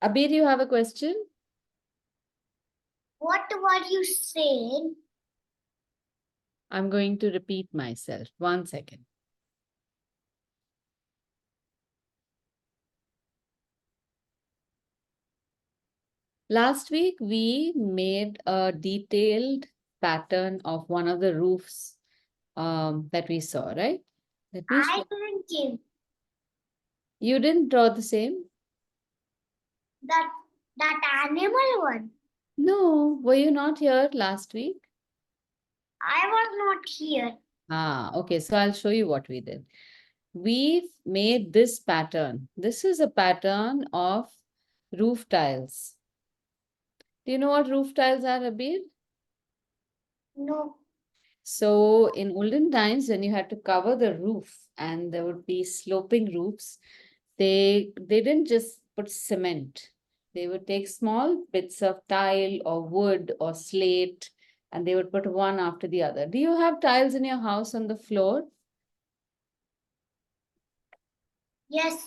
Abir, you have a question? What were you saying? I'm going to repeat myself. 1 second. Last week, we made a detailed pattern of one of the roofs that we saw, right? Let me I show. didn't give You didn't draw the same? that animal one. No. Were you not here last week? I was not here. Okay. So I'll show you what we did. We've made this pattern. This is a pattern of roof tiles. Do you know what roof tiles are, Abir? No. So in olden times, when you had to cover the roof and there would be sloping roofs, they didn't just put cement. They would take small bits of tile or wood or slate and they would put one after the other. Do you have tiles in your house on the floor? Yes.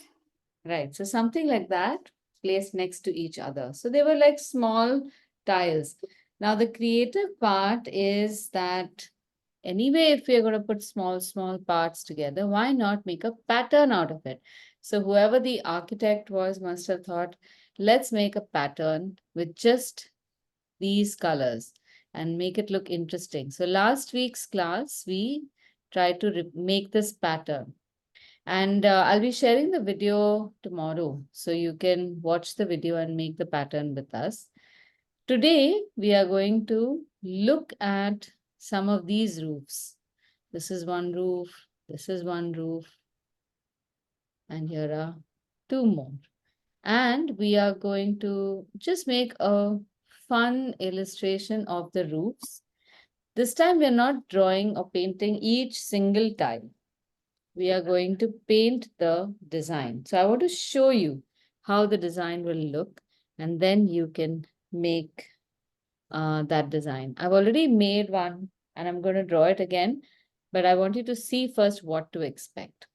Right. So something like that placed next to each other. So they were like small tiles. Now the creative part is that anyway, if we're going to put small parts together, why not make a pattern out of it? So whoever the architect was must have thought, let's make a pattern with just these colors and make it look interesting. So last week's class, we tried to make this pattern. And I'll be sharing the video tomorrow. So you can watch the video and make the pattern with us. Today, we are going to look at some of these roofs. This is one roof, this is one roof, and here are two more. And we are going to just make a fun illustration of the roofs. This time, we are not drawing or painting each single tile. We are going to paint the design. So I want to show you how the design will look, and then you can make that design. I've already made one and I'm going to draw it again, but I want you to see first what to expect.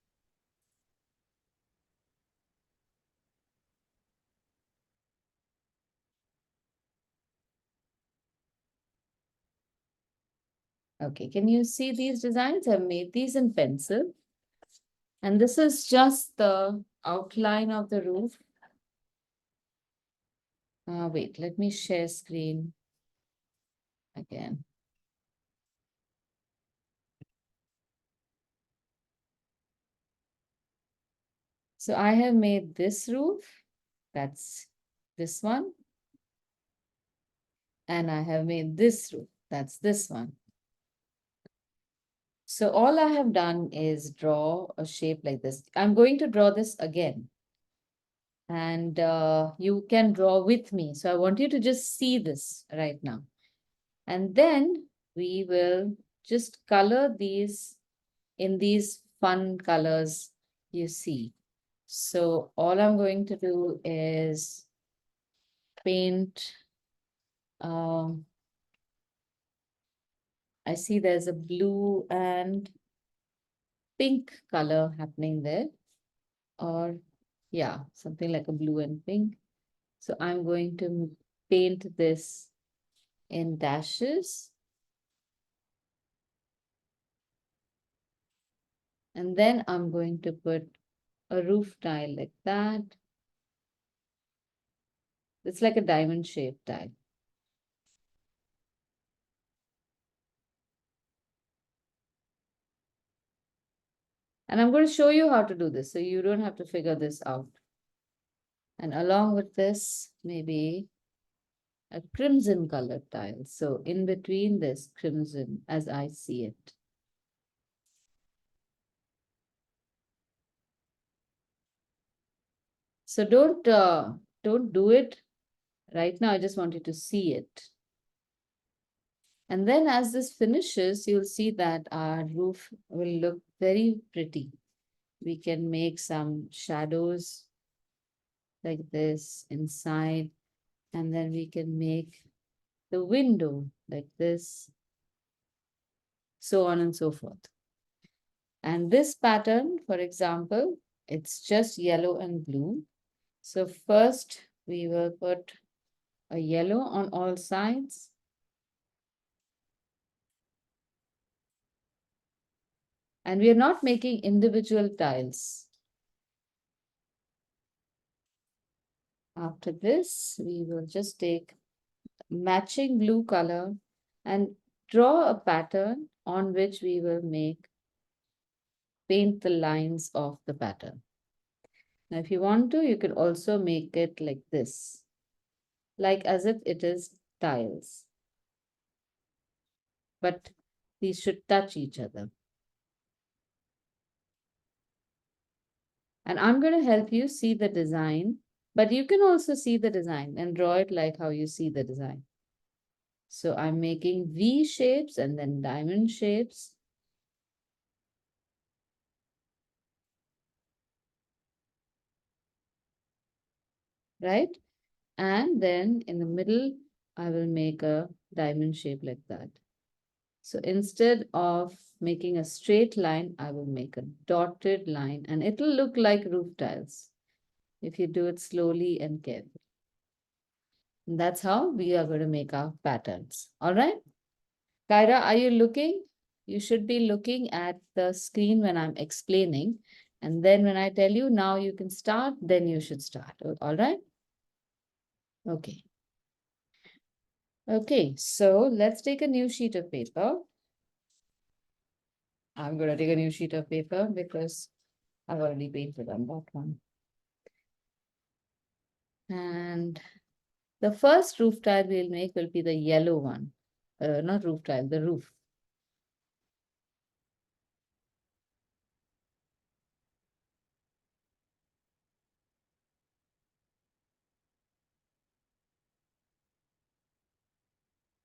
Okay, can you see these designs? I've made these in pencil. And this is just the outline of the roof. Wait, let me share screen again. So I have made this roof. That's this one. And I have made this roof. That's this one. So all I have done is draw a shape like this. I'm going to draw this again. And you can draw with me. So I want you to just see this right now. And then we will just color these in these fun colors you see. So all I'm going to do is paint. I see there's a blue and pink color happening there. Or yeah, something like a blue and pink. So I'm going to paint this in dashes. And then I'm going to put a roof tile like that. It's like a diamond shaped tile. And I'm going to show you how to do this so you don't have to figure this out. And along with this, maybe a crimson colored tile. So in between this crimson as I see it. So don't do it right now. I just want you to see it. And then as this finishes, you'll see that our roof will look very pretty. We can make some shadows like this inside, and then we can make the window like this, so on and so forth. And this pattern, for example, it's just yellow and blue. So first we will put a yellow on all sides. And we are not making individual tiles. After this, we will just take matching blue color and draw a pattern on which we will paint the lines of the pattern. Now, if you want to, you could also make it like this, like as if it is tiles. But these should touch each other. And I'm going to help you see the design, but you can also see the design and draw it like how you see the design. So I'm making V shapes and then diamond shapes. Right? And then in the middle, I will make a diamond shape like that. So instead of making a straight line, I will make a dotted line and it'll look like roof tiles if you do it slowly and carefully. And that's how we are going to make our patterns. All right. Kyra, are you looking? You should be looking at the screen when I'm explaining. And then when I tell you now you can start, then you should start. All right. Okay. Okay, so let's take a new sheet of paper. I'm going to take a new sheet of paper because I've already painted on that one. And the first roof tile we'll make will be the yellow one. Not roof tile, the roof.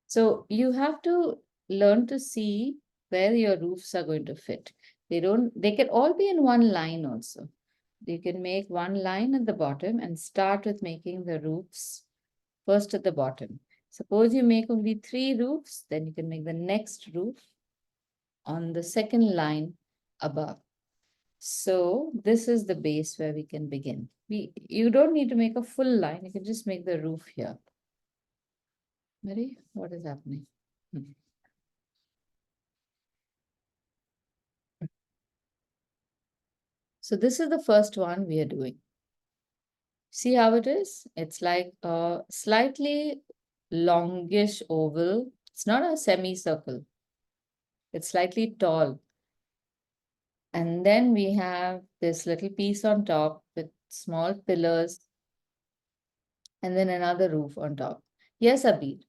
So you have to learn to see where your roofs are going to fit. They can all be in one line also. You can make one line at the bottom and start with making the roofs first at the bottom. Suppose you make only 3 roofs, then you can make the next roof on the second line above. So this is the base where we can begin. You don't need to make a full line, you can just make the roof here. Mary, what is happening? So this is the first one we are doing. See how it is? It's like a slightly longish oval. It's not a semicircle. It's slightly tall. And then we have this little piece on top with small pillars and then another roof on top. Yes, Abhi.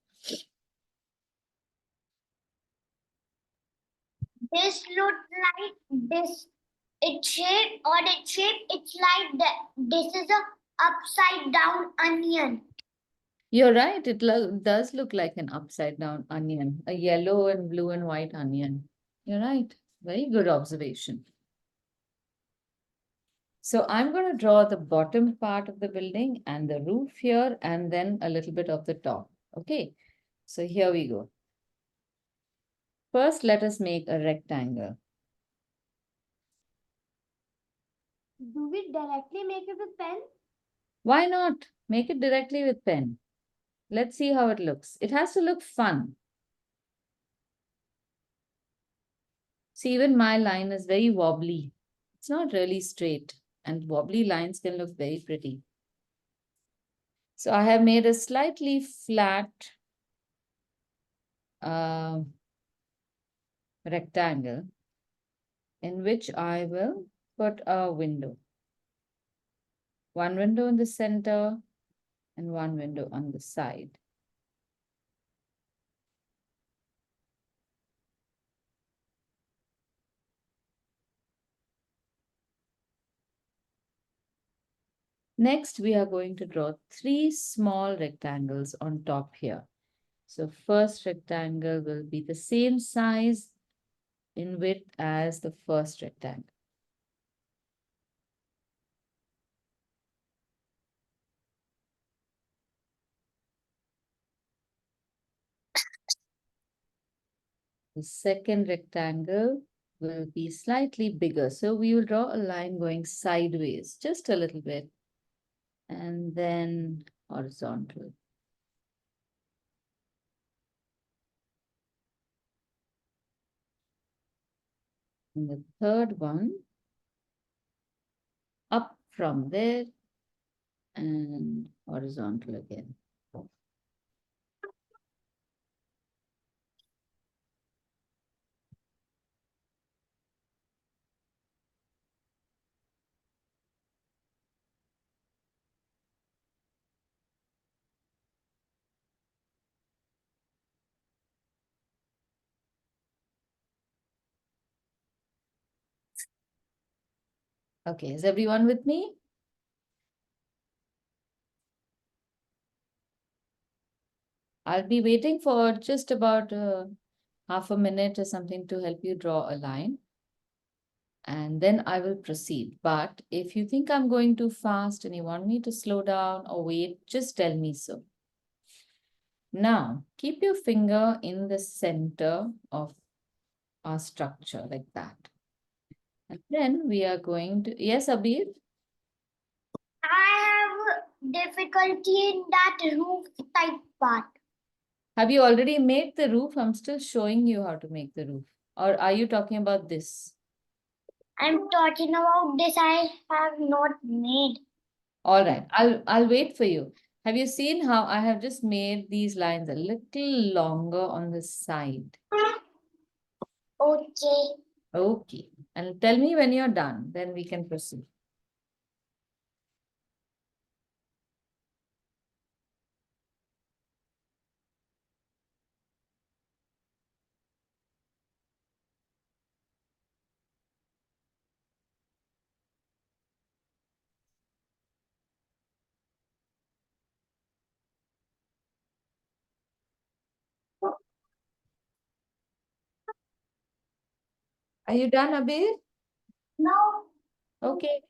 This look like this. It's like that. This is a upside down onion. You're right. It does look like an upside down onion, a yellow and blue and white onion. You're right. Very good observation. So I'm going to draw the bottom part of the building and the roof here and then a little bit of the top. Okay. So here we go. First, let us make a rectangle. Do we directly make it with pen? Why not? Make it directly with pen. Let's see how it looks. It has to look fun. See, even my line is very wobbly. It's not really straight, and wobbly lines can look very pretty. So I have made a slightly flat rectangle in which I will put a window. One window in the center and one window on the side. Next, we are going to draw 3 small rectangles on top here. So first rectangle will be the same size in width as the first rectangle. The second rectangle will be slightly bigger. So we will draw a line going sideways, just a little bit. And then horizontal. And the third one, up from there and horizontal again. Okay, is everyone with me? I'll be waiting for just about half a minute or something to help you draw a line. And then I will proceed. But if you think I'm going too fast and you want me to slow down or wait, just tell me so. Now, keep your finger in the center of our structure like that. And then we are going to, yes, Abir? I have difficulty in that roof type part. Have you already made the roof? I'm still showing you how to make the roof. Or are you talking about this? I'm talking about this. I have not made. All right, I'll wait for you. Have you seen how I have just made these lines a little longer on the side? Okay. Okay, and tell me when you're done, then we can proceed. Are you done, Abir? No. Okay.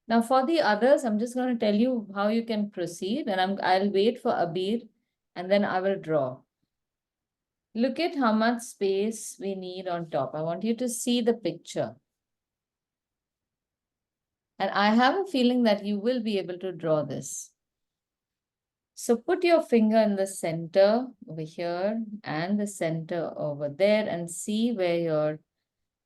Now for the others, I'm just going to tell you how you can proceed, and I'll wait for Abir, and then I will draw. Look at how much space we need on top. I want you to see the picture. And I have a feeling that you will be able to draw this. So put your finger in the center over here and the center over there and see where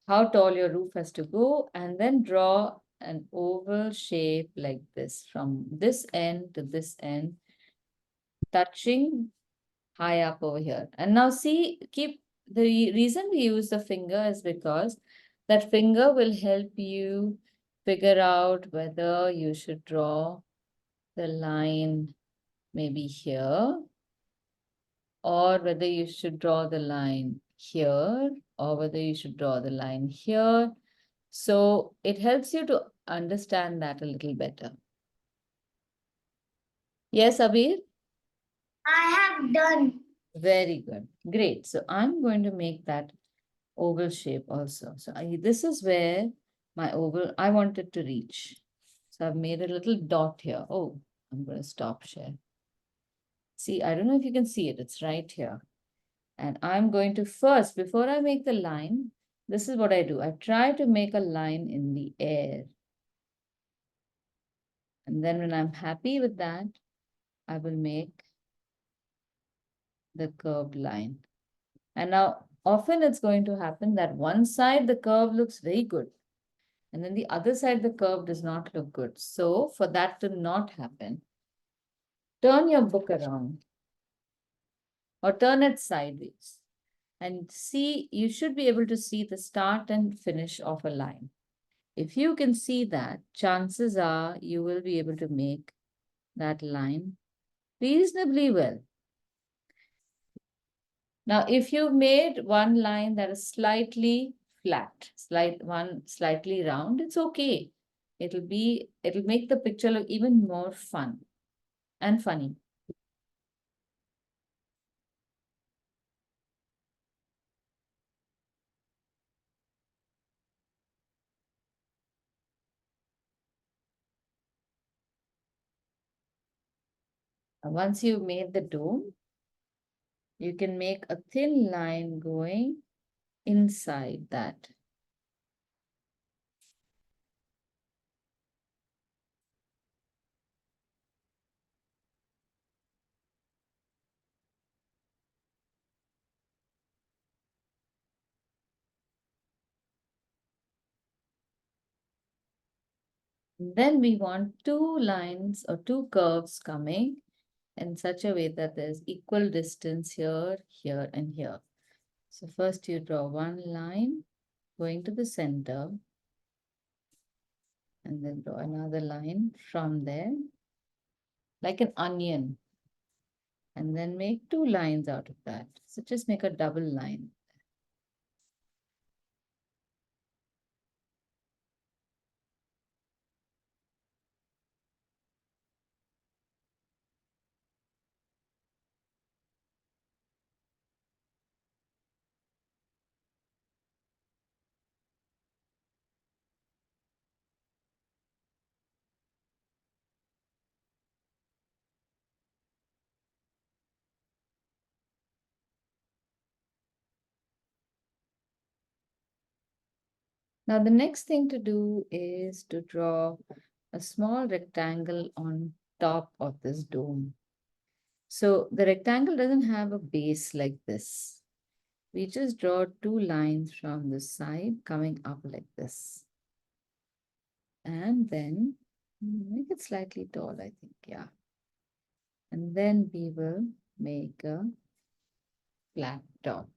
how tall your roof has to go, and then draw an oval shape like this from this end to this end, touching high up over here. And now see, the reason we use the finger is because that finger will help you figure out whether you should draw the line maybe here, or whether you should draw the line here, or whether you should draw the line here. So it helps you to understand that a little better. Yes, Abir? I have done. Very good. Great. So I'm going to make that oval shape also. So this is where my oval, I wanted to reach. So I've made a little dot here. Oh, I'm going to stop share. See, I don't know if you can see it. It's right here. And I'm going to first, before I make the line, this is what I do. I try to make a line in the air. And then when I'm happy with that, I will make the curved line. And now often it's going to happen that one side the curve looks very good, and then the other side the curve does not look good. So for that to not happen, turn your book around or turn it sideways and see, you should be able to see the start and finish of a line. If you can see that, chances are you will be able to make that line reasonably well. Now, if you've made one line that is slightly flat, slightly round, it's okay. It'll make the picture look even more fun and funny. Once you've made the dome, you can make a thin line going inside that. Then we want two lines or two curves coming in such a way that there's equal distance here, here, and here. So first you draw one line going to the center, and then draw another line from there, like an onion, and then make two lines out of that. So just make a double line. Now the next thing to do is to draw a small rectangle on top of this dome. So the rectangle doesn't have a base like this. We just draw two lines from the side coming up like this. And then make it slightly tall, I think, yeah. And then we will make a flat top.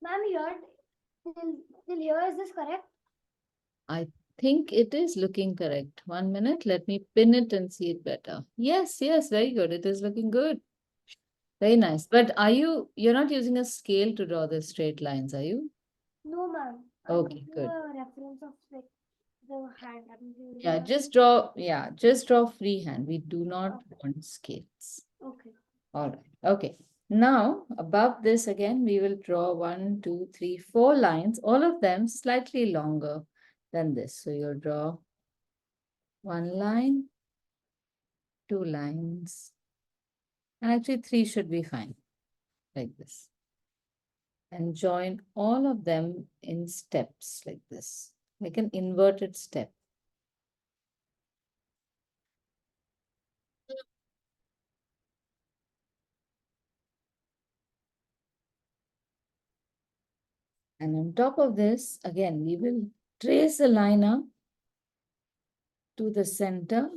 Ma'am, here, till here, is this correct? I think it is looking correct. 1 minute, let me pin it and see it better. Yes, yes, very good. It is looking good. Very nice. But you're not using a scale to draw the straight lines, are you? No, ma'am. Okay, good. Reference of like the hand. Yeah, just draw freehand. We do not want scales. Okay. All right. Okay. Now, above this again, we will draw 1, 2, 3, 4 lines, all of them slightly longer than this. So you'll draw one line, two lines, and actually three should be fine, like this. And join all of them in steps like this, like an inverted step. And on top of this, again, we will trace a line up to the center.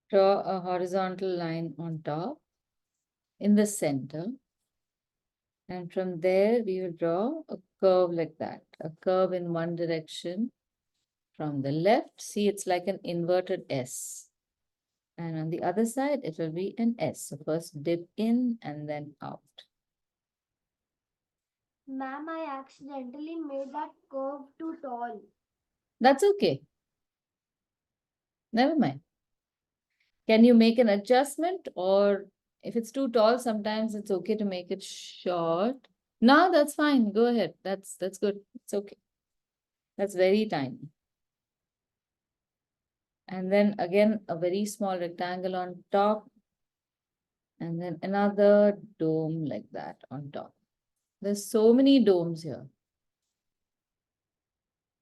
Draw a horizontal line on top in the center. And from there, we will draw a curve like that, a curve in one direction from the left. See, it's like an inverted S. And on the other side, it will be an S. So first dip in and then out. Ma'am, I accidentally made that curve too tall. That's okay. Never mind. Can you make an adjustment, or if it's too tall, sometimes it's okay to make it short. No, that's fine. Go ahead. That's good. It's okay. That's very tiny. And then again, a very small rectangle on top. And then another dome like that on top. There's so many domes here.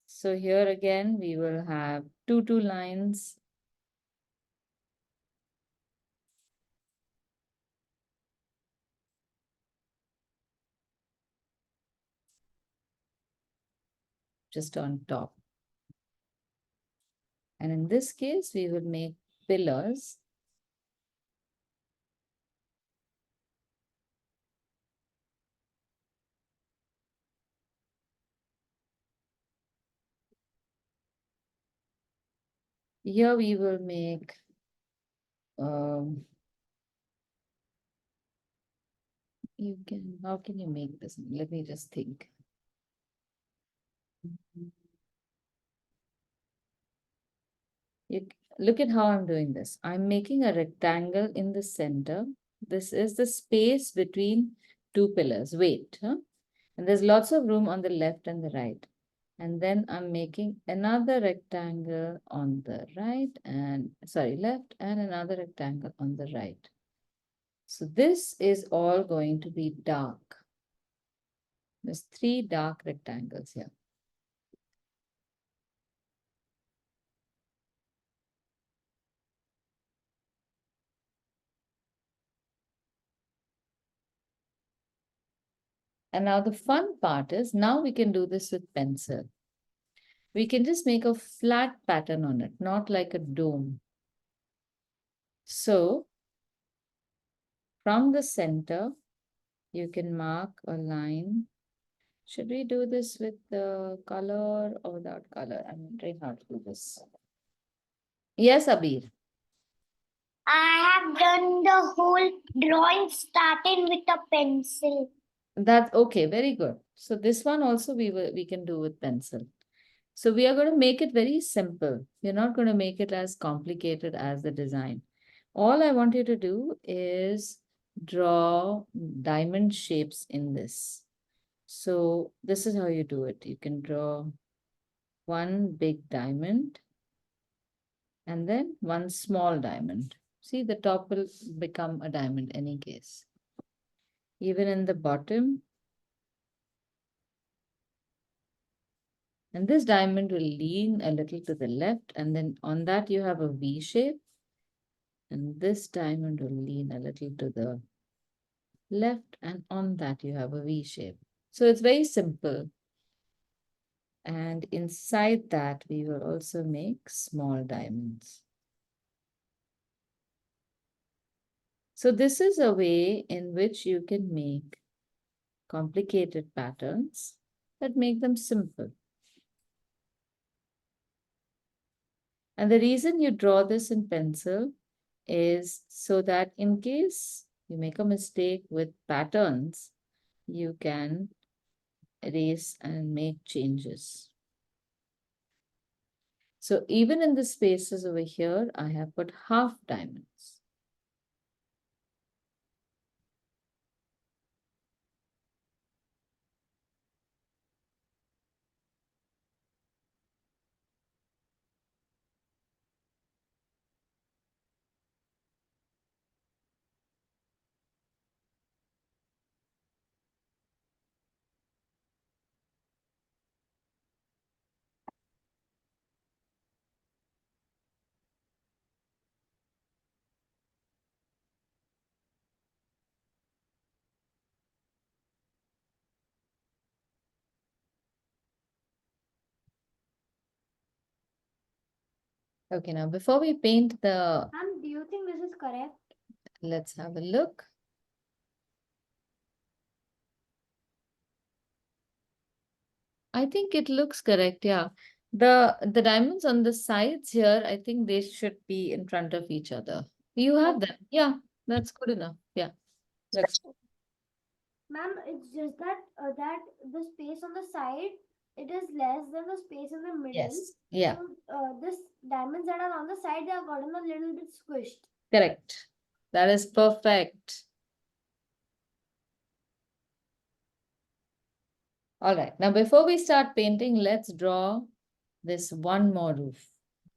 So here again, we will have two lines. Just on top. And in this case, we will make pillars. Here we will make how can you make this? Let me just think. You look at how I'm doing this. I'm making a rectangle in the center. This is the space between two pillars. Wait, huh? And there's lots of room on the left and the right. And then I'm making another rectangle on the right and sorry, left, and another rectangle on the right. So this is all going to be dark. There's 3 dark rectangles here. And now the fun part is now we can do this with pencil. We can just make a flat pattern on it, not like a dome. So from the center, you can mark a line. Should we do this with the color or without color? I'm wondering how to do this. Yes, Abir. I have done the whole drawing starting with a pencil. That's okay, very good. So this one also we can do with pencil. So we are going to make it very simple. We're not going to make it as complicated as the design. All I want you to do is draw diamond shapes in this. So this is how you do it. You can draw one big diamond and then one small diamond. See, the top will become a diamond any case. Even in the bottom. And this diamond will lean a little to the left, and then on that you have a V shape. And this diamond will lean a little to the left, and on that you have a V shape. So it's very simple. And inside that, we will also make small diamonds. So this is a way in which you can make complicated patterns that make them simple. And the reason you draw this in pencil is so that in case you make a mistake with patterns, you can erase and make changes. So even in the spaces over here, I have put half diamonds. Okay, now before we paint the, Do you think this is correct? let's have a look. I think it looks correct, yeah. The diamonds on the sides here, I think they should be in front of each other. You have them. Yeah, that's good enough. Yeah. That's Ma'am, it's just that the space on the side it is less than the space in the middle. yes. Yeah, So this diamonds that are on the side they have gotten a little bit squished. correct. That is perfect. All right. Now, before we start painting, let's draw this one more roof.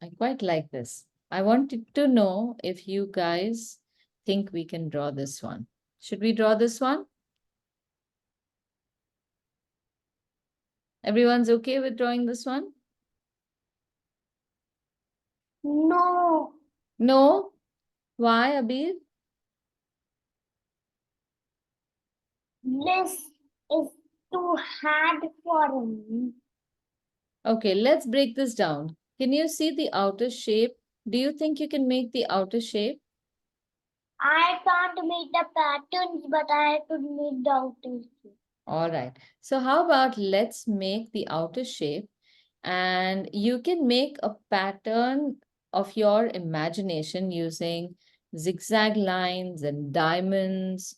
I quite like this. I wanted to know if you guys think we can draw this one. Should we draw this one? Everyone's okay with drawing this one? No. No? Why, Abir? This is too hard for me. Okay, let's break this down. Can you see the outer shape? Do you think you can make the outer shape? I can't make the patterns, but I could make the outer shape. All right. So how about let's make the outer shape and you can make a pattern of your imagination using zigzag lines and diamonds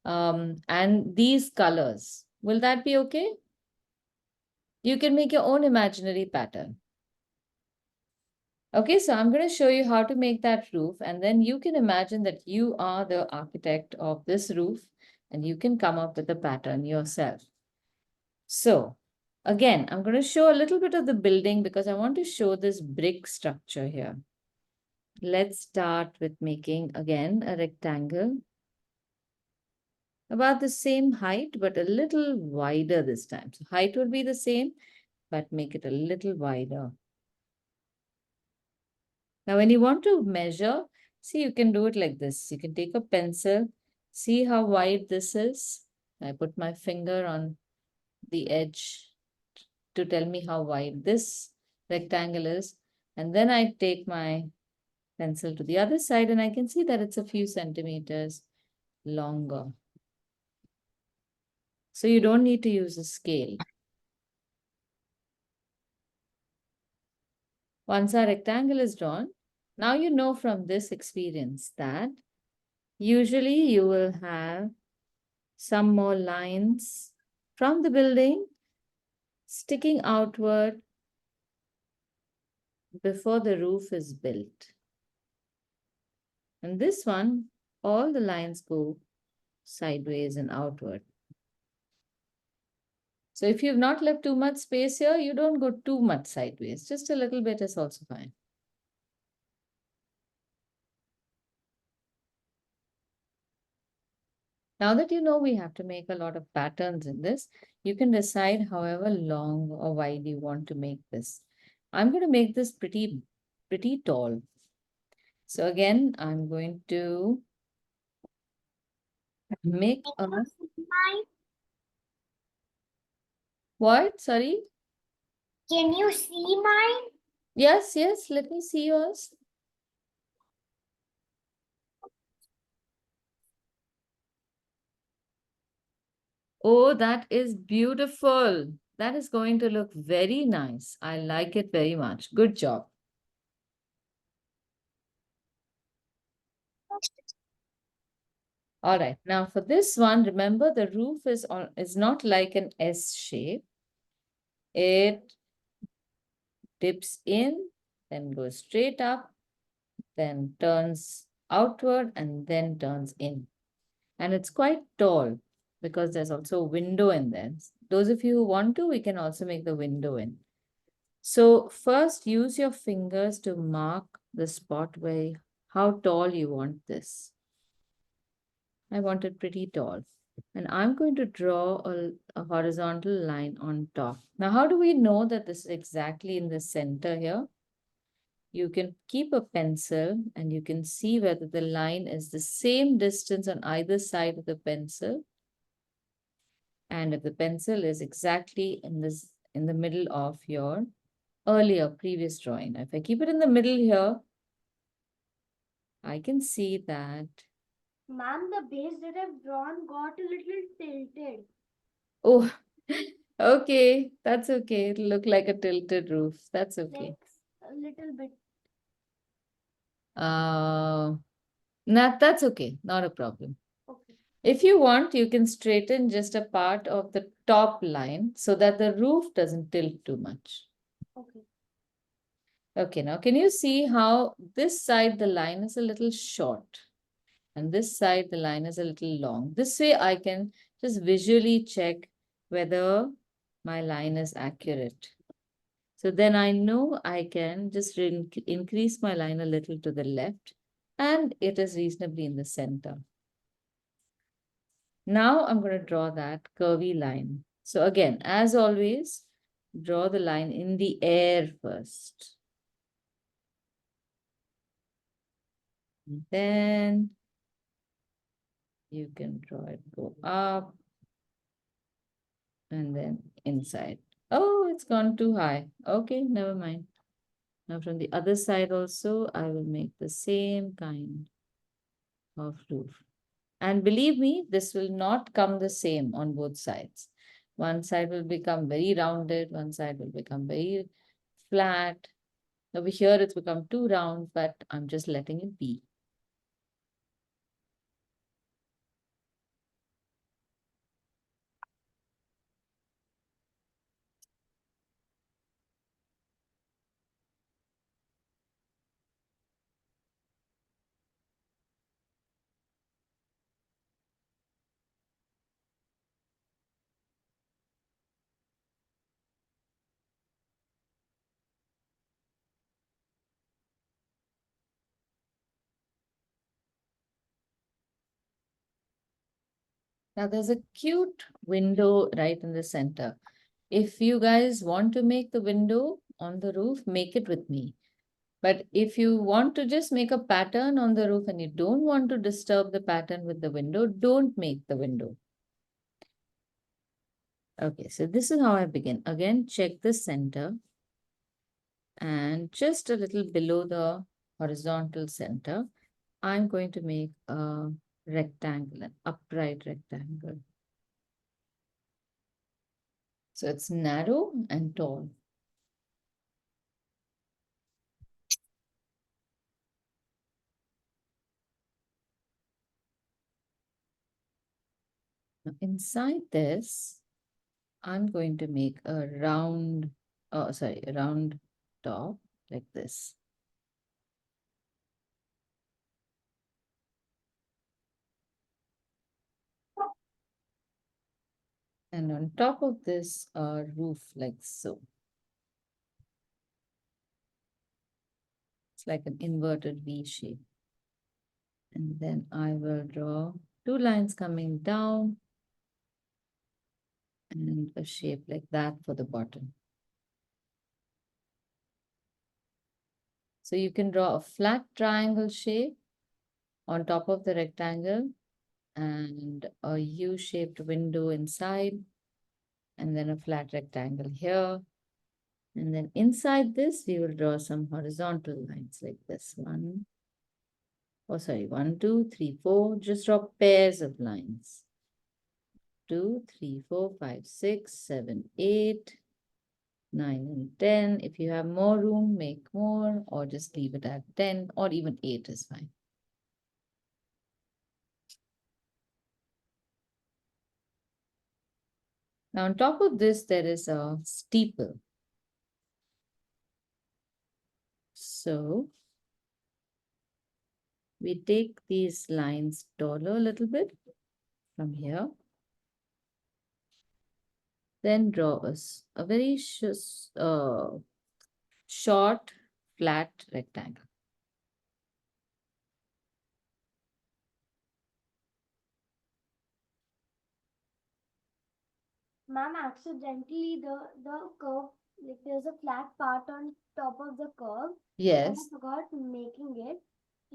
and these colors. Will that be okay? You can make your own imaginary pattern. Okay, so I'm going to show you how to make that roof, and then you can imagine that you are the architect of this roof and you can come up with a pattern yourself. So again, I'm going to show a little bit of the building because I want to show this brick structure here. Let's start with making again a rectangle about the same height, but a little wider this time. So height will be the same, but make it a little wider. Now, when you want to measure, see, you can do it like this. You can take a pencil, see how wide this is. I put my finger on the edge to tell me how wide this rectangle is. And then I take my pencil to the other side and I can see that it's a few centimeters longer. So you don't need to use a scale. Once our rectangle is drawn, now you know from this experience that usually you will have some more lines from the building sticking outward before the roof is built. And this one, all the lines go sideways and outward. So if you've not left too much space here, you don't go too much sideways. Just a little bit is also fine. Now that you know we have to make a lot of patterns in this, you can decide however long or wide you want to make this. I'm going to make this pretty tall. So again, I'm going to make a what? Sorry? Can you see mine? Yes, yes, let me see yours. Oh, that is beautiful. That is going to look very nice. I like it very much. Good job. All right. Now for this one, remember the roof is not like an S shape. It dips in, then goes straight up, then turns outward, and then turns in. And it's quite tall because there's also a window in there. Those of you who want to, we can also make the window in. So first use your fingers to mark the spot where how tall you want this. I want it pretty tall. And I'm going to draw a horizontal line on top. Now, how do we know that this is exactly in the center here? You can keep a pencil and you can see whether the line is the same distance on either side of the pencil. And if the pencil is exactly in the middle of your earlier previous drawing. Now, if I keep it in the middle here, I can see that. Ma'am, the base that I've drawn got a little tilted. Oh, okay, that's okay. It'll look like a tilted roof. That's okay. Like a little bit. Uh, that's okay. Not a problem. Okay. If you want, you can straighten just a part of the top line so that the roof doesn't tilt too much. Okay. Okay, now can you see how this side the line is a little short and this side the line is a little long? This way I can just visually check whether my line is accurate. So then I know I can just increase my line a little to the left and it is reasonably in the center. Now I'm going to draw that curvy line. So again, as always, draw the line in the air first. And then you can draw it, go up and then inside. Oh, it's gone too high. Okay, never mind. Now from the other side also, I will make the same kind of roof. And believe me, this will not come the same on both sides. One side will become very rounded, one side will become very flat. Over here, it's become too round, but I'm just letting it be. Now there's a cute window right in the center. If you guys want to make the window on the roof, make it with me. But if you want to just make a pattern on the roof and you don't want to disturb the pattern with the window, don't make the window. Okay, so this is how I begin. Again, check the center and just a little below the horizontal center, I'm going to make a rectangle, an upright rectangle. So it's narrow and tall. Now inside this, I'm going to make a round, a round top like this. And on top of this, a roof like so. It's like an inverted V shape. And then I will draw two lines coming down and a shape like that for the bottom. So you can draw a flat triangle shape on top of the rectangle and a U-shaped window inside, and then a flat rectangle here. And then inside this, we will draw some horizontal lines like this. One, two, three, four. Just draw pairs of lines. 2, 3, 4, 5, 6, 7, 8, 9, and 10. If you have more room, make more, or just leave it at 10, or even 8 is fine. Now, on top of this, there is a steeple. So, we take these lines taller a little bit from here. Then draw a very short, flat rectangle. Ma'am, accidentally the curve, like there's a flat part on top of the curve. And I Yes, forgot making it.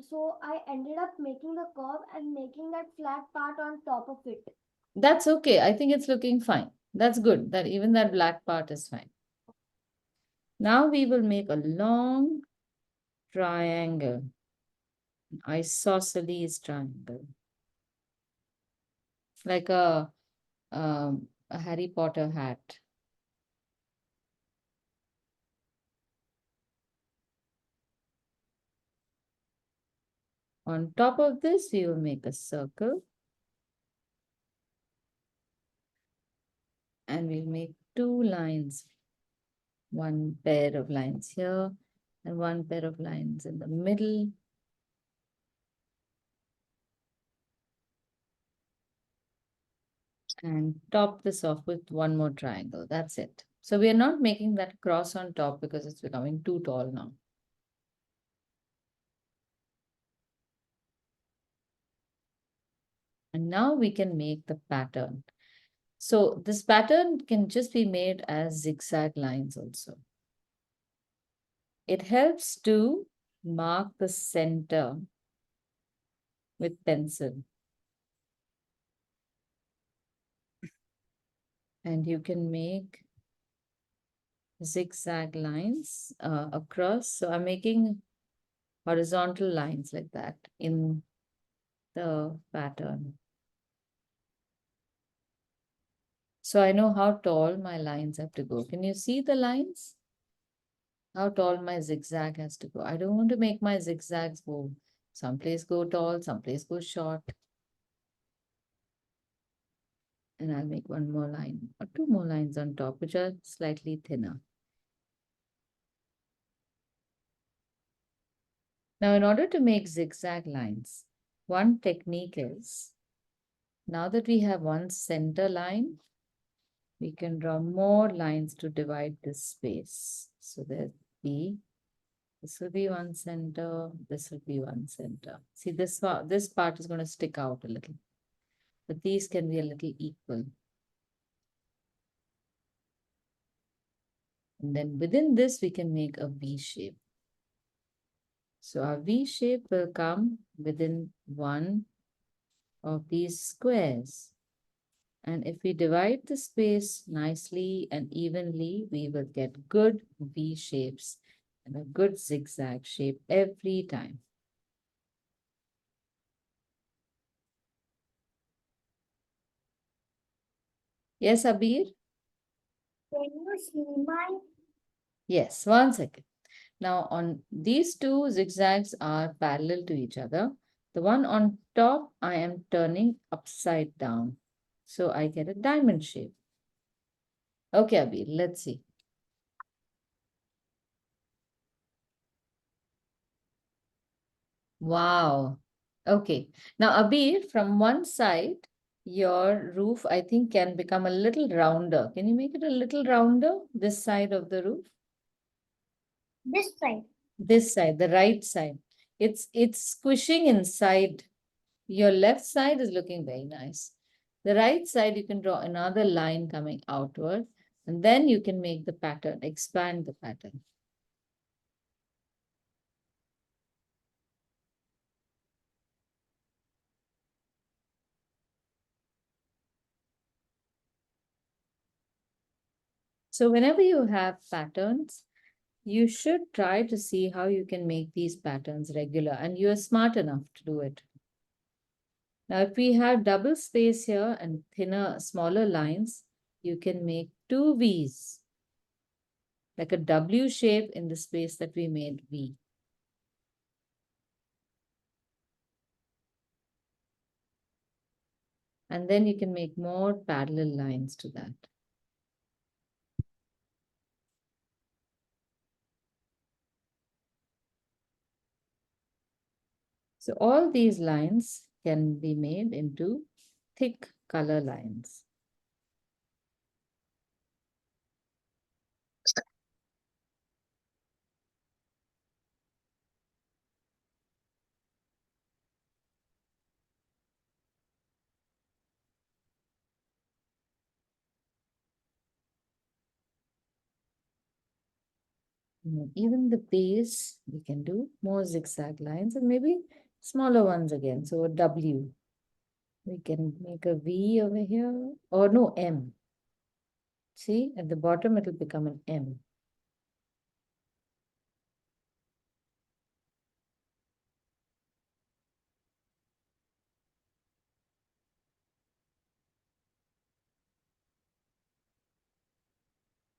So I ended up making the curve and making that flat part on top of it. that's okay. I think it's looking fine. That's good. That even that black part is fine. Now we will make a long triangle, an isosceles triangle, like a Harry Potter hat. On top of this, we will make a circle and we'll make two lines, one pair of lines here and one pair of lines in the middle. And top this off with one more triangle. That's it. So we are not making that cross on top because it's becoming too tall now. And now we can make the pattern. So this pattern can just be made as zigzag lines also. It helps to mark the center with pencil. And you can make zigzag lines across. So I'm making horizontal lines like that in the pattern. So I know how tall my lines have to go. Can you see the lines? How tall my zigzag has to go. I don't want to make my zigzags go someplace go tall, someplace go short. And I'll make one more line or two more lines on top, which are slightly thinner. Now, in order to make zigzag lines, one technique is, now that we have one center line, we can draw more lines to divide this space. So this will be one center, this will be one center. See, this part is going to stick out a little. but these can be a little equal. And then within this, we can make a V shape. So our V shape will come within one of these squares. And if we divide the space nicely and evenly, we will get good V shapes and a good zigzag shape every time. Yes, Abir? Can you see my? Yes, one second. Now on these two zigzags are parallel to each other. The one on top I am turning upside down. So I get a diamond shape. Okay, Abir, let's see. Wow. Okay. Now, Abir, from one side, your roof, I think, can become a little rounder. Can you make it a little rounder, this side of the roof? This side. This side, the right side. It's squishing inside. Your left side is looking very nice. The right side, you can draw another line coming outward, and then you can make the pattern, expand the pattern. So whenever you have patterns, you should try to see how you can make these patterns regular, and you are smart enough to do it. Now, if we have double space here and thinner, smaller lines, you can make two V's, like a W shape in the space that we made V. And then you can make more parallel lines to that. So all these lines can be made into thick color lines. Even the base, we can do more zigzag lines and maybe smaller ones again. So a W. We can make a V over here, or no, M. See, at the bottom, it will become an M.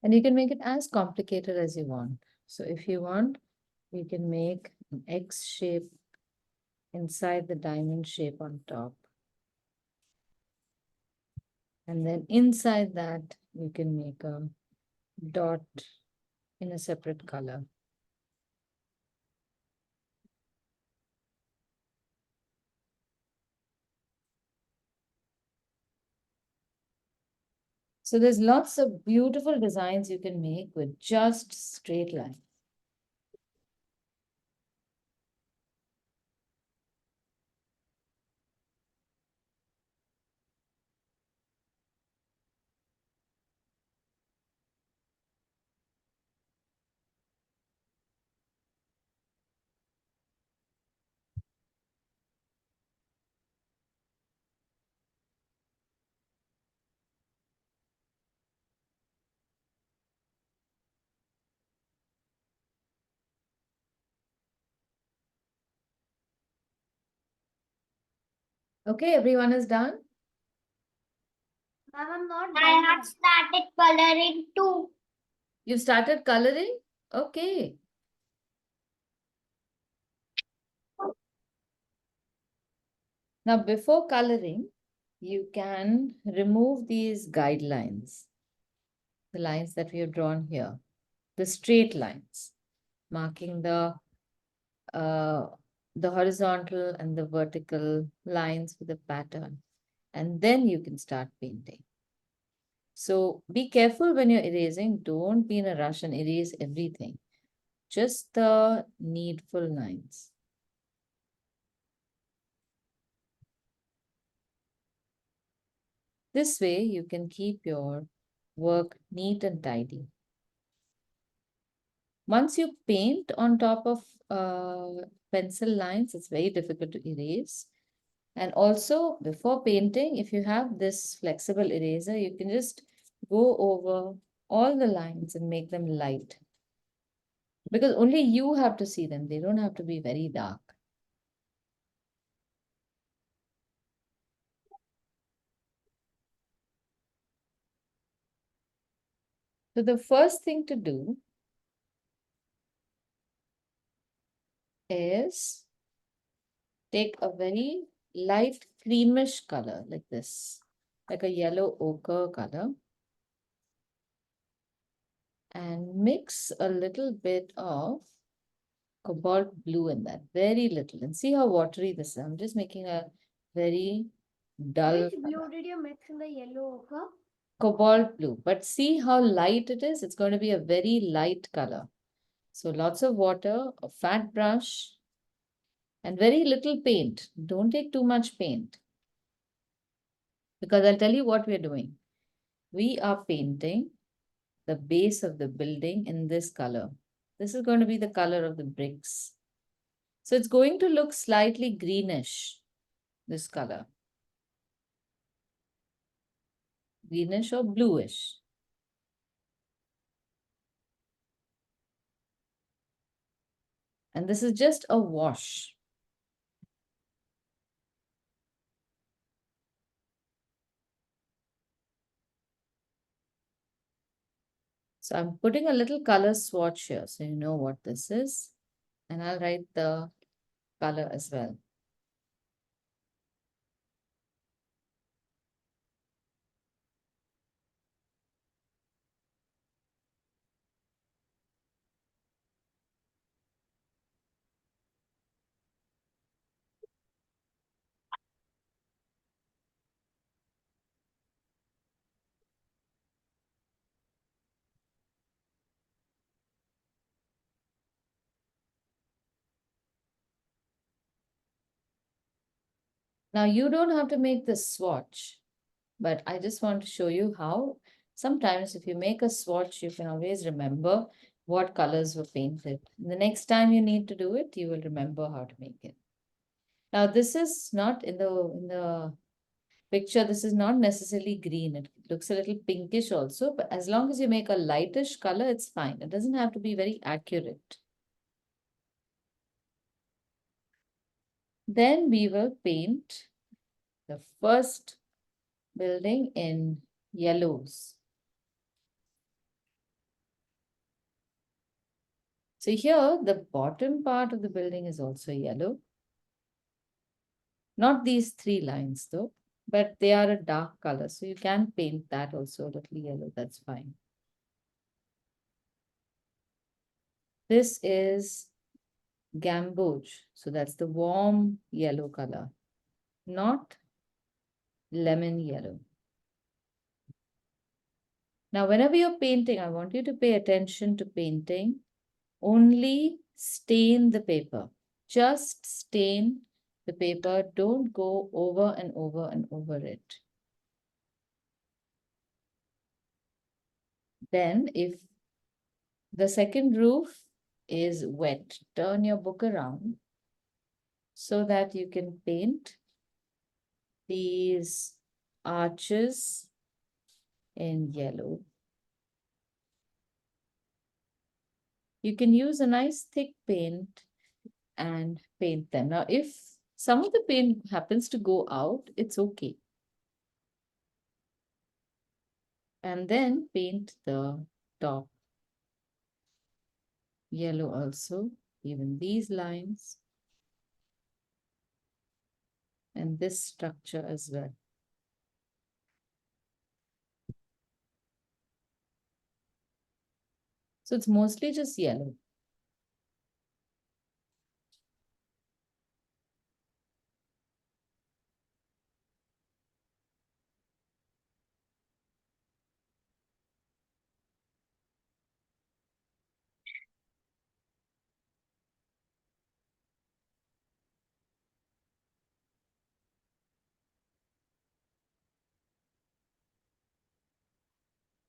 And you can make it as complicated as you want. So if you want, you can make an X shape inside the diamond shape on top. And then inside that, you can make a dot in a separate color. So there's lots of beautiful designs you can make with just straight lines. Okay, everyone is done? Ma'am, I'm not done. I have started coloring too. You started coloring? Okay. Now, before coloring, you can remove these guidelines, the lines that we have drawn here, the straight lines, marking uh, the horizontal and the vertical lines with a pattern. And then you can start painting. So be careful when you're erasing. Don't be in a rush and erase everything. Just the needful lines. This way you can keep your work neat and tidy. Once you paint on top of pencil lines, it's very difficult to erase. And also, before painting, if you have this flexible eraser, you can just go over all the lines and make them light. Because only you have to see them, they don't have to be very dark. So, the first thing to do is take a very light creamish color like this, like a yellow ochre color, and mix a little bit of cobalt blue in that, very little. And see how watery this is. I'm just making a very dull Which blue color. did you mix in the yellow ochre? Cobalt blue. But see how light it is? It's going to be a very light color. So lots of water, a fat brush, and very little paint. Don't take too much paint. Because I'll tell you what we're doing. We are painting the base of the building in this color. This is going to be the color of the bricks. So it's going to look slightly greenish, this color. Greenish or bluish. And this is just a wash. So I'm putting a little color swatch here so you know what this is. And I'll write the color as well. Now you don't have to make this swatch, but I just want to show you how sometimes if you make a swatch, you can always remember what colors were painted. The next time you need to do it, you will remember how to make it. Now this is not in the picture, this is not necessarily green. It looks a little pinkish also, but as long as you make a lightish color, it's fine. It doesn't have to be very accurate. Then we will paint the first building in yellows. So here, the bottom part of the building is also yellow. Not these three lines though, but they are a dark color. So you can paint that also a little yellow, that's fine. This is gamboge. So that's the warm yellow color, not lemon yellow. Now, whenever you're painting, I want you to pay attention to painting. Only stain the paper. Just stain the paper. Don't go over and over and over it. Then, if the second roof is wet, turn your book around so that you can paint these arches in yellow. You can use a nice thick paint and paint them. Now, if some of the paint happens to go out, it's okay. And then paint the top yellow also, even these lines and this structure as well. So it's mostly just yellow.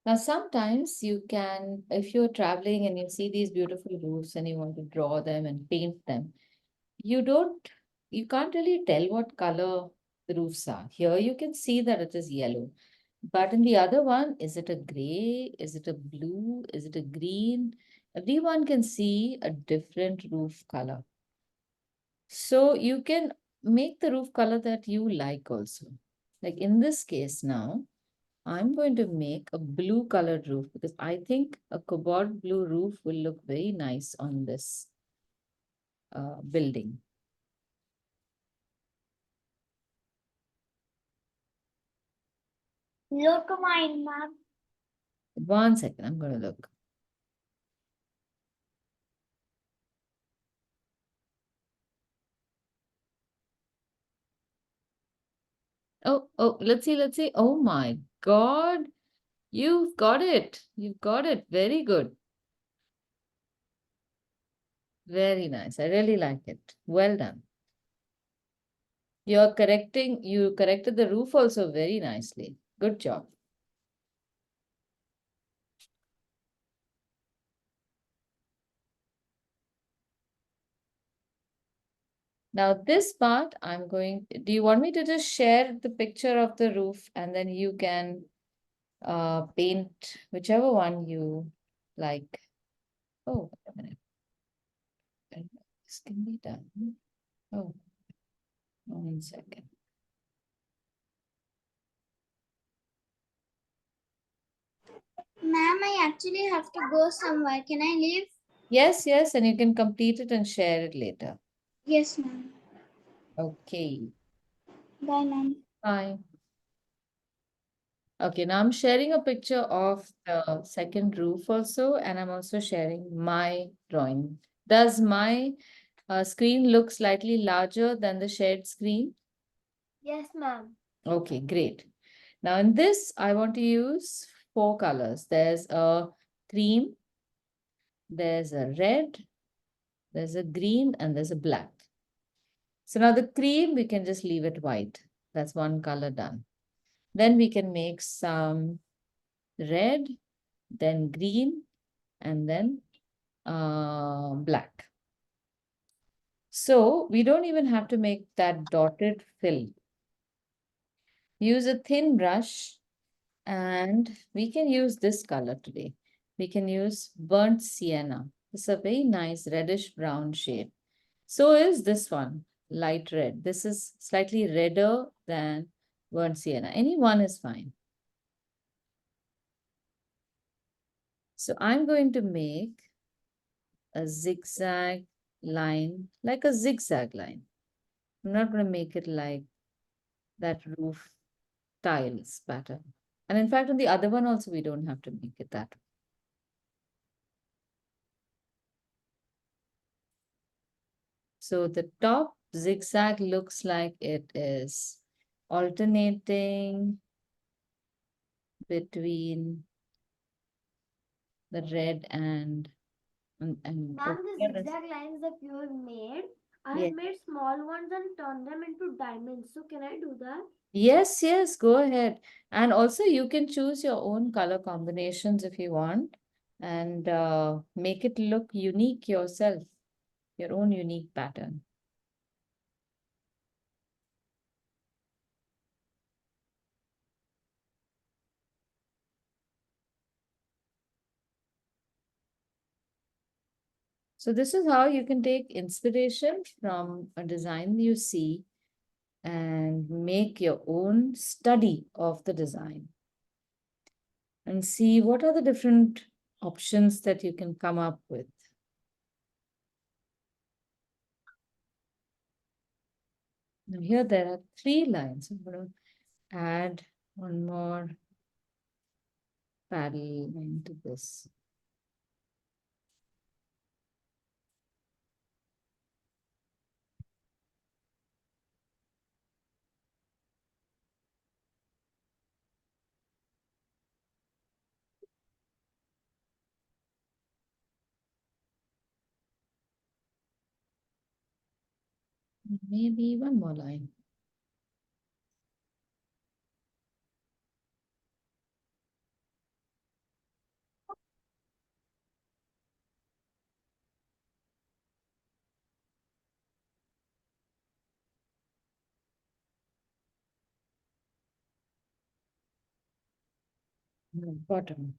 Now, sometimes you can, if you're traveling and you see these beautiful roofs and you want to draw them and paint them, you don't, you can't really tell what color the roofs are. Here you can see that it is yellow. But in the other one, is it a gray? Is it a blue? Is it a green? Everyone can see a different roof color. So you can make the roof color that you like also. Like in this case now, I'm going to make a blue colored roof because I think a cobalt blue roof will look very nice on this building. Look mine, ma'am. 1 second, I'm going to look. Oh, let's see, let's see. Oh my God, you've got it. You've got it. Very good. Very nice. I really like it. Well done. You corrected the roof also very nicely. Good job. Now this part do you want me to just share the picture of the roof and then you can paint whichever one you like? Oh, wait a minute. This can be done. Oh, 1 second. Ma'am, I actually have to go somewhere. Can I leave? Yes, yes, and you can complete it and share it later. Yes, ma'am. Okay, Bye, ma'am. bye. Okay, now I'm sharing a picture of the second roof also, and I'm also sharing my drawing. Does my screen look slightly larger than the shared screen? Yes, ma'am. Okay, great. Now in this, I want to use four colors. There's a cream, there's a red, there's a green, and there's a black. So now the cream, we can just leave it white. That's one color done. Then we can make some red, then green, and then black. So we don't even have to make that dotted fill. Use a thin brush and we can use this color today. We can use burnt sienna. It's a very nice reddish brown shade. So is this one, light red. This is slightly redder than burnt sienna. Any one is fine. So I'm going to make a zigzag line, like a zigzag line. I'm not going to make it like that roof tiles pattern. And in fact, on the other one also, we don't have to make it that way. So the top zigzag looks like it is alternating between the red and Ma'am, the here is, zigzag lines that you have made, I have yes. made small ones and turned them into diamonds. So can I do that? Yes, yes, go ahead. And also you can choose your own color combinations if you want and make it look unique yourself, your own unique pattern. So this is how you can take inspiration from a design you see and make your own study of the design and see what are the different options that you can come up with. Now here there are 3 lines. I'm going to add one more paddle line to this. Maybe one more line. Bottom.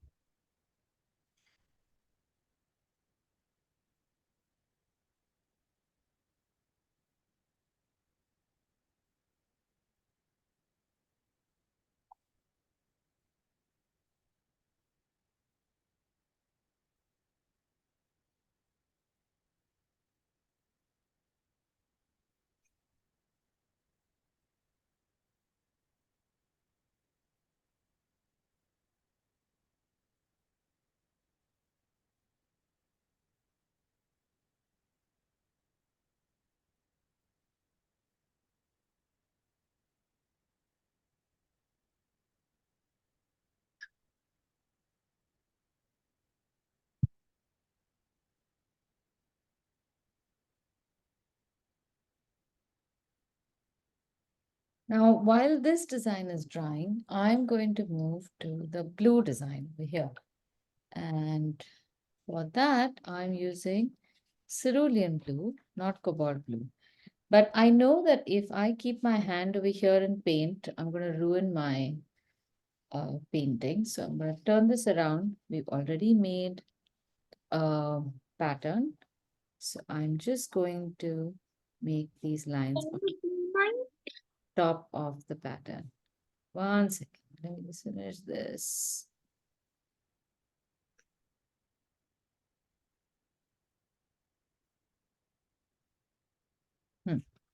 Now, while this design is drying, I'm going to move to the blue design over here. And for that, I'm using cerulean blue, not cobalt blue. But I know that if I keep my hand over here and paint, I'm going to ruin my painting. So I'm going to turn this around. We've already made a pattern. So I'm just going to make these lines on top of the pattern. One second. Let me just finish this.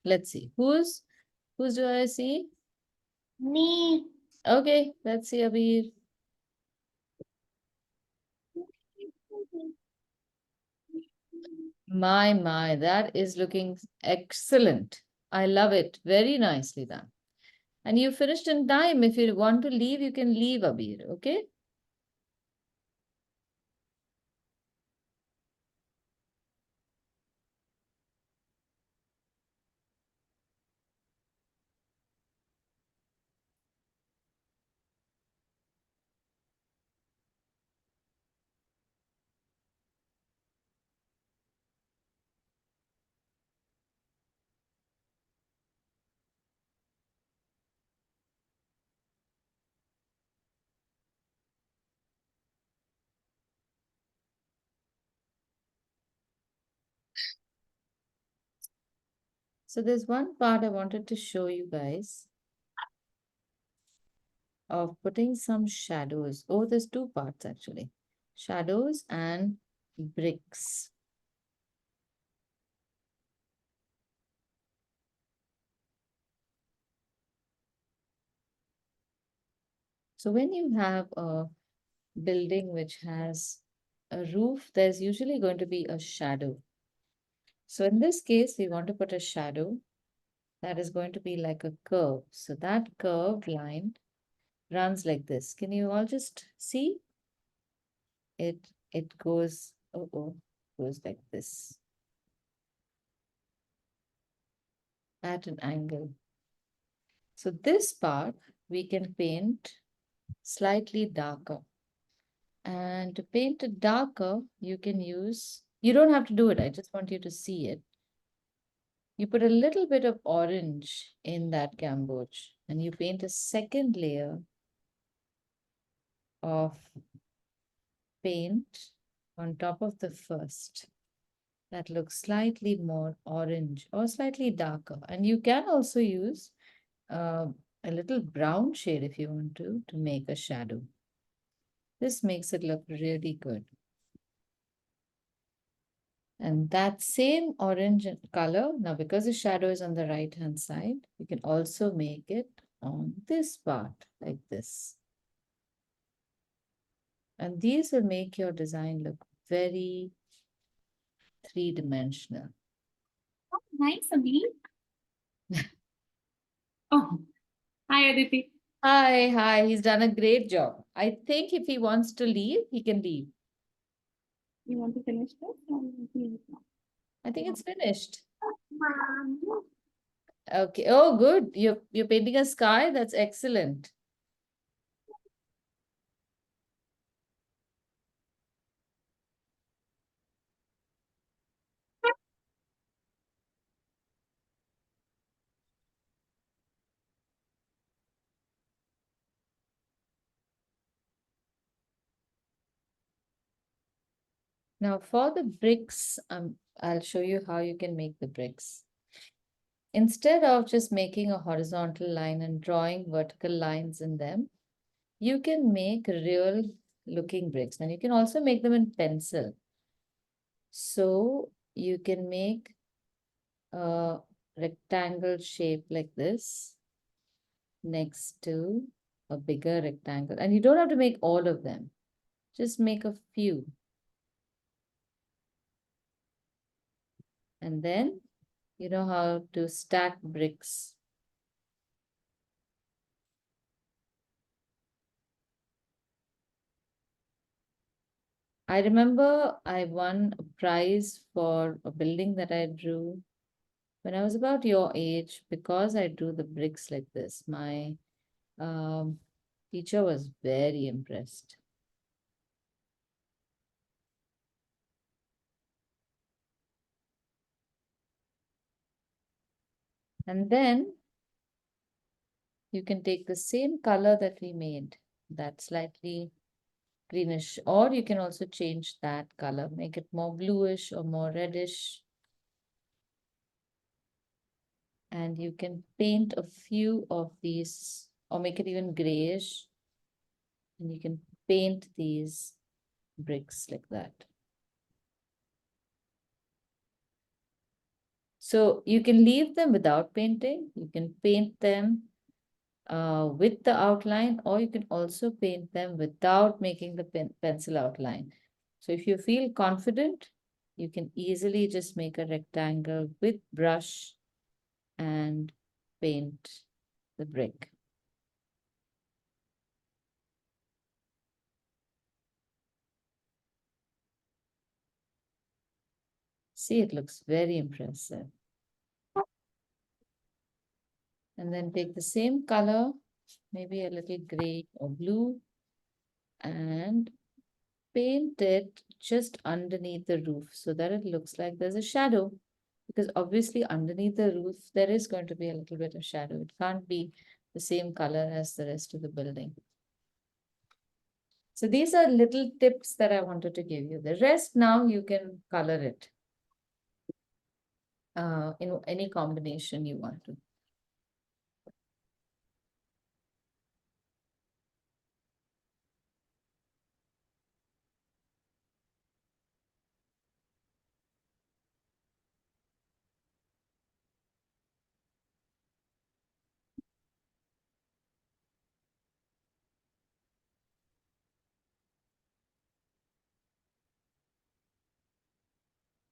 Let's see. Who's do I see? Me. Okay, let's see Abir. My, that is looking excellent. I love it. Very nicely done. And you finished in time. If you want to leave, you can leave, Abir. Okay? So there's one part I wanted to show you guys of putting some shadows. Oh, there's two parts actually. Shadows and bricks. So when you have a building which has a roof, there's usually going to be a shadow. So in this case, we want to put a shadow that is going to be like a curve. So that curved line runs like this. Can you all just see? It goes, goes like this at an angle. So this part we can paint slightly darker. And to paint it darker, you can use, you don't have to do it. I just want you to see it. You put a little bit of orange in that gamboge and you paint a second layer of paint on top of the first that looks slightly more orange or slightly darker. And you can also use uh, a little brown shade if you want to make a shadow. This makes it look really good. And that same orange color, now because the shadow is on the right hand side, you can also make it on this part like this. And these will make your design look very three-dimensional. Oh, nice, Abhi. Oh, hi, Aditi. Hi, he's done a great job. I think if he wants to leave, he can leave. You want to finish this? Or leave it now? I think it's finished. Mom. Okay. Oh, good. You're painting a sky. That's excellent. Now for the bricks, I'll show you how you can make the bricks. Instead of just making a horizontal line and drawing vertical lines in them, you can make real looking bricks, and you can also make them in pencil. So you can make a rectangle shape like this next to a bigger rectangle. And you don't have to make all of them. Just make a few. And then you know how to stack bricks. I remember I won a prize for a building that I drew when I was about your age because I drew the bricks like this. My teacher was very impressed. And then you can take the same color that we made, that slightly greenish, or you can also change that color, make it more bluish or more reddish. And you can paint a few of these or make it even grayish. And you can paint these bricks like that. So you can leave them without painting. You can paint them with the outline, or you can also paint them without making the pencil outline. So if you feel confident, you can easily just make a rectangle with brush and paint the brick. See, it looks very impressive. And then take the same color, maybe a little gray or blue, and paint it just underneath the roof so that it looks like there's a shadow. Because obviously underneath the roof, there is going to be a little bit of shadow. It can't be the same color as the rest of the building. So these are little tips that I wanted to give you. The rest now you can color it in any combination you want to.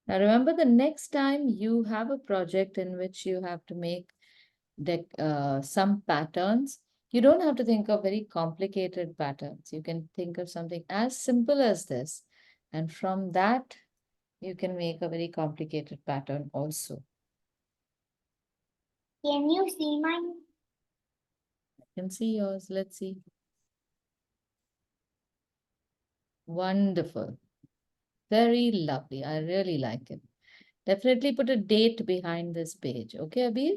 Now remember, the next time you have a project in which you have to make some patterns, you don't have to think of very complicated patterns. You can think of something as simple as this. And from that, you can make a very complicated pattern also. Can you see mine? I can see yours. Let's see. Wonderful. Very lovely. I really like it. Definitely put a date behind this page. Okay, Abir?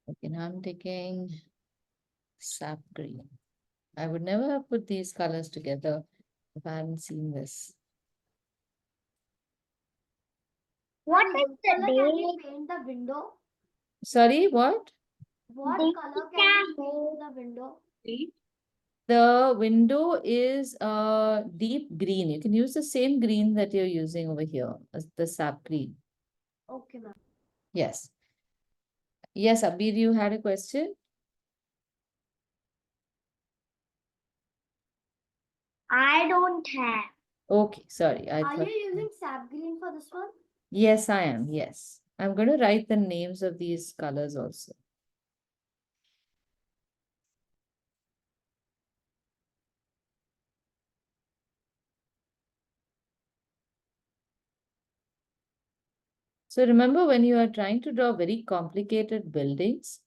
Okay, now I'm taking sap green. I would never have put these colors together if I hadn't seen this. What is the color can we paint the window? Sorry, what? What color can we paint the window? The window is deep green. You can use the same green that you're using over here, as the sap green. Okay, ma'am. Yes. Yes, Abir, you had a question? I don't have. Okay, sorry. Are you using sap green for this one? Yes, I am. Yes. I'm going to write the names of these colors also. So remember, when you are trying to draw very complicated buildings,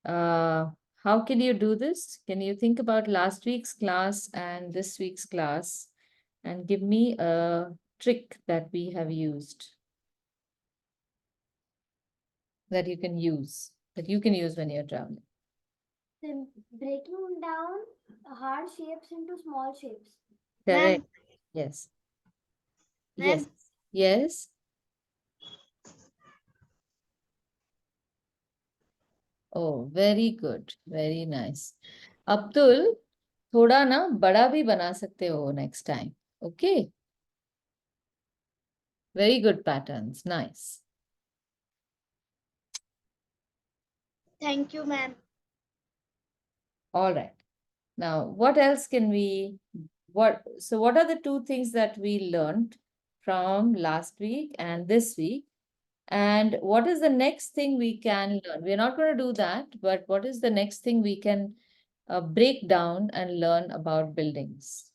how can you do this? Can you think about last week's class and this week's class and give me a trick that we have used? that you can use, when you're traveling? Breaking down hard shapes into small shapes. Correct. Yes. Ma'am. Yes. Yes. Oh, very good. Very nice. Abdul, थोड़ा ना बड़ा भी बना सकते हो next time. Okay. Very good patterns. Nice. Thank you, ma'am. All right. Now, what else can we, what are the two things that we learned from last week and this week? And what is the next thing we can learn? We're not going to do that, but what is the next thing we can break down and learn about buildings?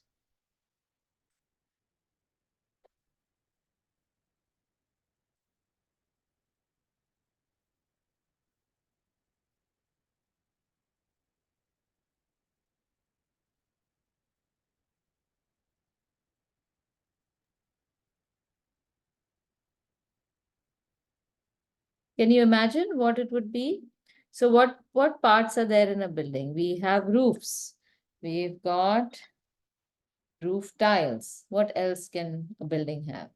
Can you imagine what it would be? So what parts are there in a building? We have roofs. We've got roof tiles. What else can a building have?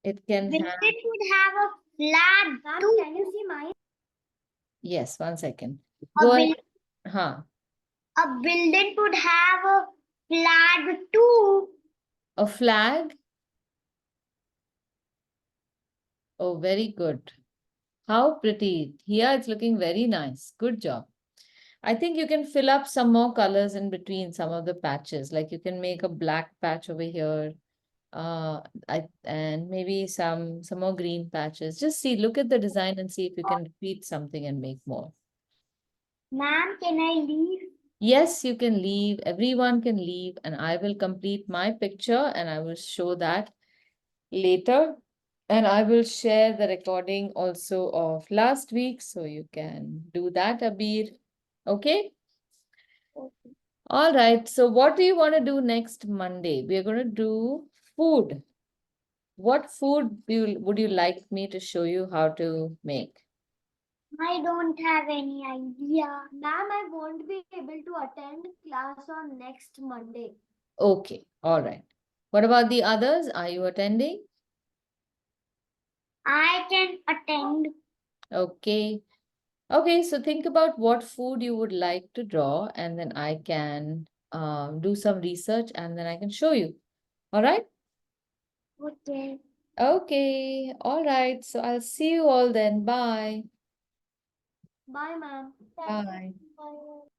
It can have, Building would have a flat. Ma'am, can you see mine? yes, 1 second. A, Go buil- ahead. Huh. a building would have a flag too. A flag. Oh, very good. How pretty. Here it's looking very nice. Good job. I think you can fill up some more colors in between some of the patches. Like you can make a black patch over here. And maybe some more green patches. Just see, look at the design and see if you can repeat something and make more. Ma'am, can I leave? Yes, you can leave. Everyone can leave, and I will complete my picture and I will show that later. And I will share the recording also of last week, so you can do that, Abir. Okay? All right. So what do you want to do next Monday? We are going to do food. What food would you like me to show you how to make? I don't have any idea. Ma'am, I won't be able to attend class on next Monday. Okay. All right. What about the others? Are you attending? I can attend. Okay. Okay, so think about what food you would like to draw, and then I can do some research and then I can show you. All right? Okay. Okay. All right. So I'll see you all then. Bye. Bye, ma'am. Bye. Bye.